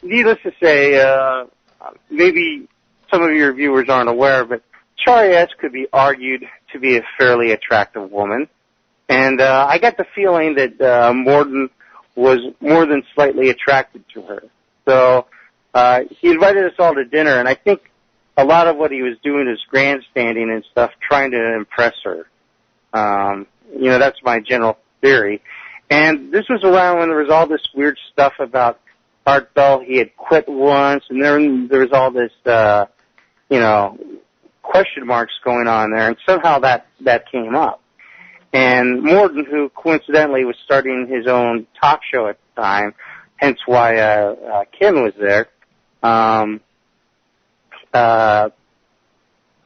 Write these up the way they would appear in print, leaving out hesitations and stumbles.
needless to say, maybe some of your viewers aren't aware, but Shari S. could be argued to be a fairly attractive woman. And I got the feeling that Morton was more than slightly attracted to her. So he invited us all to dinner, and I think a lot of what he was doing is grandstanding and stuff, trying to impress her. That's my general theory. And this was around when there was all this weird stuff about Art Bell. He had quit once, and then there was all this, question marks going on there, and somehow that came up. And Morton, who coincidentally was starting his own talk show at the time, hence why Kim was there,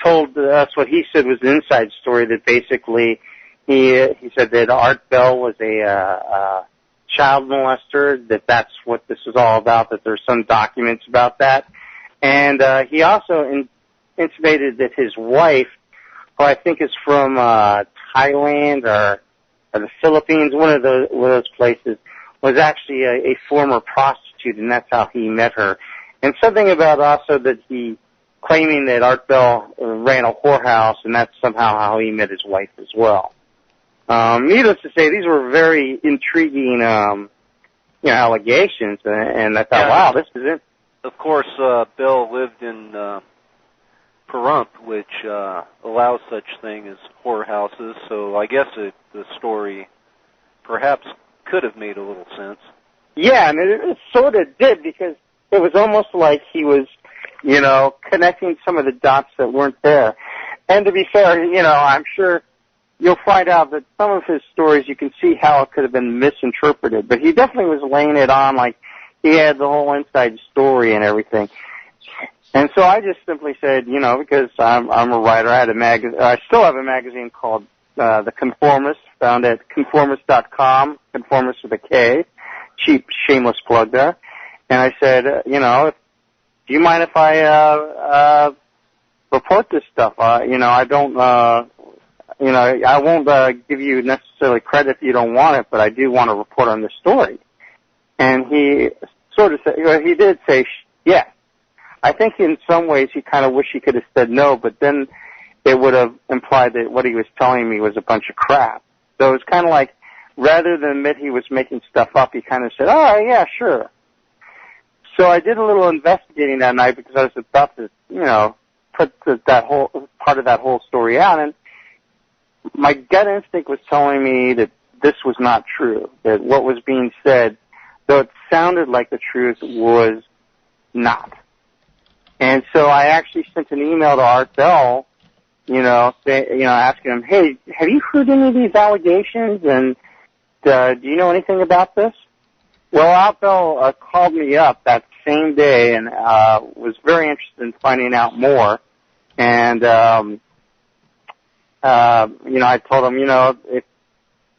told us what he said was an inside story, that basically he said that Art Bell was a child molester, that's what this is all about, that there's some documents about that. And he also intimated that his wife, who I think is from Thailand or the Philippines, one of those places, was actually a former prostitute, and that's how he met her. And something about also that he claiming that Art Bell ran a whorehouse, and that's somehow how he met his wife as well. Needless to say, these were very intriguing, allegations, and I thought, wow, this is it. Of course, Bell lived in Pahrump, which allows such thing as whorehouses, so I guess the story perhaps could have made a little sense. Yeah, and it sort of did, because it was almost like he was, connecting some of the dots that weren't there. And to be fair, I'm sure you'll find out that some of his stories, you can see how it could have been misinterpreted, but he definitely was laying it on like he had the whole inside story and everything. And so I just simply said, because I'm a writer, I still have a magazine called The Konformist, found at konformist.com, Konformist with a K, cheap, shameless plug there. And I said, do you mind if I report this stuff? I don't, I won't give you necessarily credit if you don't want it, but I do want to report on this story. And he sort of said, he did say yes. I think in some ways he kind of wished he could have said no, but then it would have implied that what he was telling me was a bunch of crap. So it was kind of like, rather than admit he was making stuff up, he kind of said, oh, yeah, sure. So I did a little investigating that night because I was about to, put that whole part of that whole story out, and my gut instinct was telling me that this was not true, that what was being said, though it sounded like the truth, was not. And so I actually sent an email to Art Bell, asking him, hey, have you heard any of these allegations, and do you know anything about this? Well, Art Bell called me up that same day and was very interested in finding out more. And, I told him, if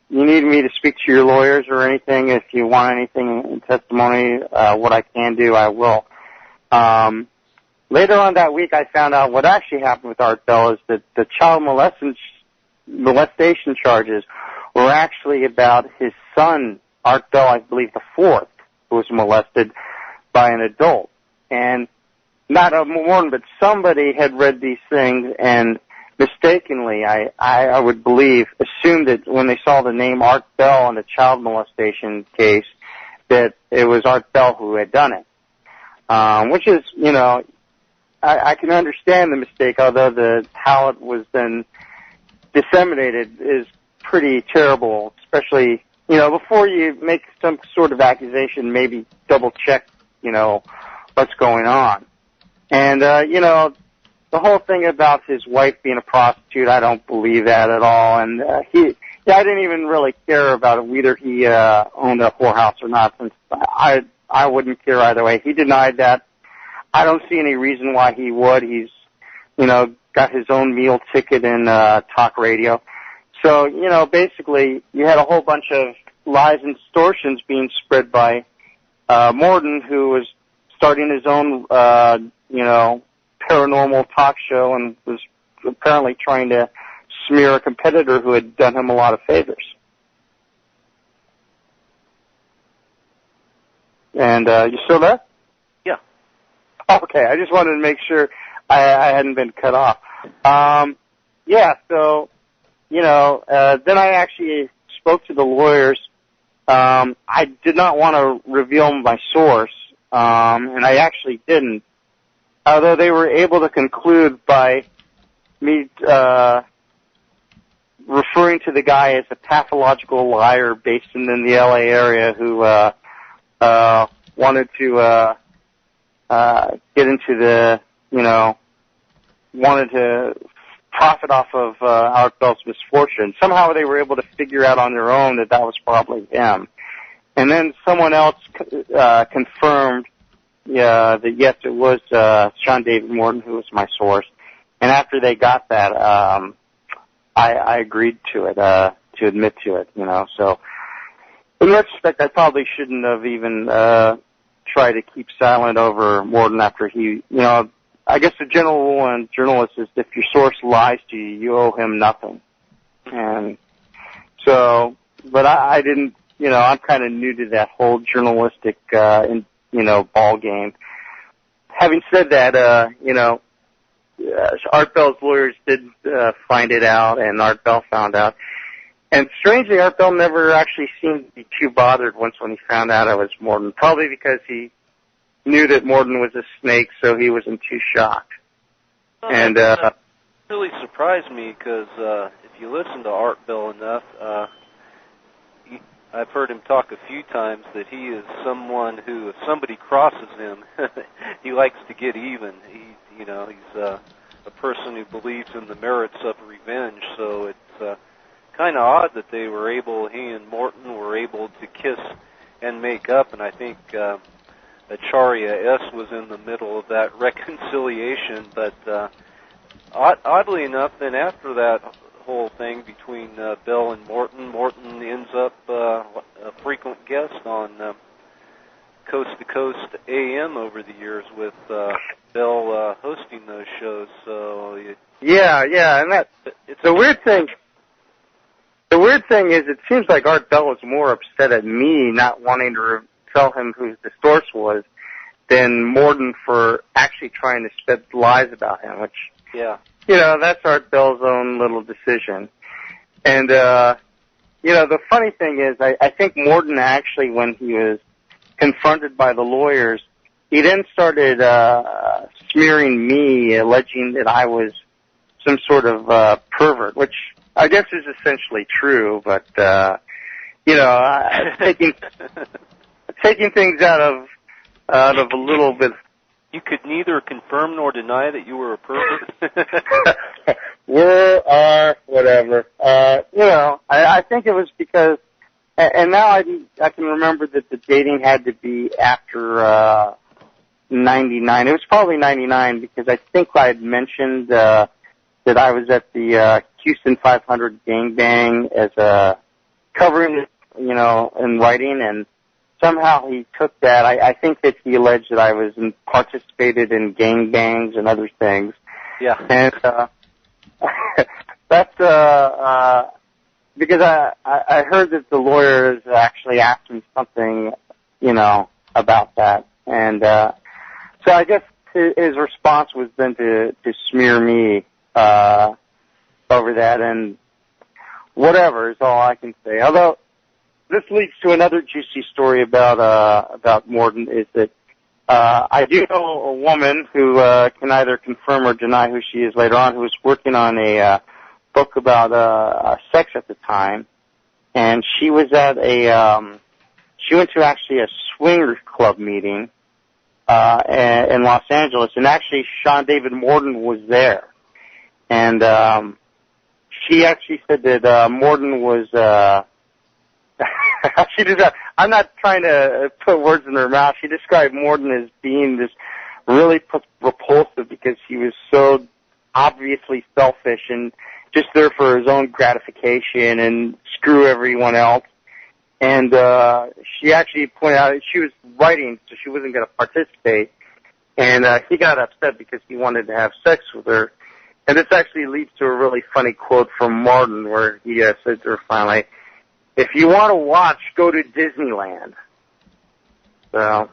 you need me to speak to your lawyers or anything, if you want anything in testimony, what I can do, I will. Later on that week, I found out what actually happened with Art Bell is that the child molestation charges were actually about his son, Art Bell, I believe the fourth, who was molested by an adult. And not a Morton, but somebody had read these things and mistakenly, I would believe, assumed that when they saw the name Art Bell in the child molestation case, that it was Art Bell who had done it. Which is, I can understand the mistake, although how it was then disseminated is pretty terrible, especially, before you make some sort of accusation, maybe double check, what's going on. And, the whole thing about his wife being a prostitute, I don't believe that at all. And I didn't even really care about it, whether he owned a whorehouse or not, since I wouldn't care either way. He denied that. I don't see any reason why he would. He's, got his own meal ticket in talk radio. So, basically, you had a whole bunch of lies and distortions being spread by Morton, who was starting his own, paranormal talk show and was apparently trying to smear a competitor who had done him a lot of favors. And you still there? Okay, I just wanted to make sure I hadn't been cut off. Yeah, so, then I actually spoke to the lawyers. I did not want to reveal my source, and I actually didn't, although they were able to conclude by me referring to the guy as a pathological liar based in the L.A. area who wanted to get into wanted to profit off of Art Bell's misfortune. Somehow they were able to figure out on their own that was probably him. And then someone else confirmed that, yes, it was Sean David Morton who was my source. And after they got that, I agreed to it, to admit to it, So in retrospect, I probably shouldn't have even tried to keep silent over Morton after he, I guess the general rule in journalists is if your source lies to you, you owe him nothing. And so, but I didn't, I'm kind of new to that whole journalistic, ball game. Having said that, Art Bell's lawyers did find it out, and Art Bell found out. And strangely, Art Bell never actually seemed to be too bothered when he found out I was Morton, probably because he knew that Morton was a snake, so he wasn't too shocked. Well, and that really surprised me because if you listen to Art Bell enough, I've heard him talk a few times that he is someone who, if somebody crosses him, he likes to get even. He's a person who believes in the merits of revenge. So it's kind of odd that he and Morton were able to kiss and make up, and I think Acharya S. was in the middle of that reconciliation. But oddly enough, then after that whole thing between Bell and Morton ends up a frequent guest on Coast to Coast AM over the years with Bell hosting those shows. So and it's the weird thing. The weird thing is, it seems like Art Bell was more upset at me not wanting to tell him who the source was than Morton for actually trying to spread lies about him, which, that's Art Bell's own little decision. And, the funny thing is, I think Morton actually, when he was confronted by the lawyers, he then started smearing me, alleging that I was some sort of pervert, which I guess is essentially true, but, taking things out of a little bit. You could neither confirm nor deny that you were a pervert. Whatever. I think it was because, and now I can remember that the dating had to be after 99. It was probably 99 because I think I had mentioned that I was at the Houston 500 gangbang as covering, in writing, and somehow he took that. I think that he alleged that I was participated in gangbangs and other things. Yeah. And that's because I heard that the lawyers actually asked me something, about that. And so I guess his response was then to smear me over that, and whatever is all I can say. Although this leads to another juicy story about Morton, is that I do know a woman who can either confirm or deny who she is later on, who was working on a book about sex at the time, and she was at she went to actually a swinger club meeting in Los Angeles, and actually Sean David Morton was there. And she actually said that Morton was she did that. I'm not trying to put words in her mouth. She described Morton as being this really repulsive because he was so obviously selfish and just there for his own gratification and screw everyone else. And she actually pointed out that she was writing, so she wasn't going to participate. And he got upset because he wanted to have sex with her. And this actually leads to a really funny quote from Morton where he said to her finally, "If you want to watch, go to Disneyland." So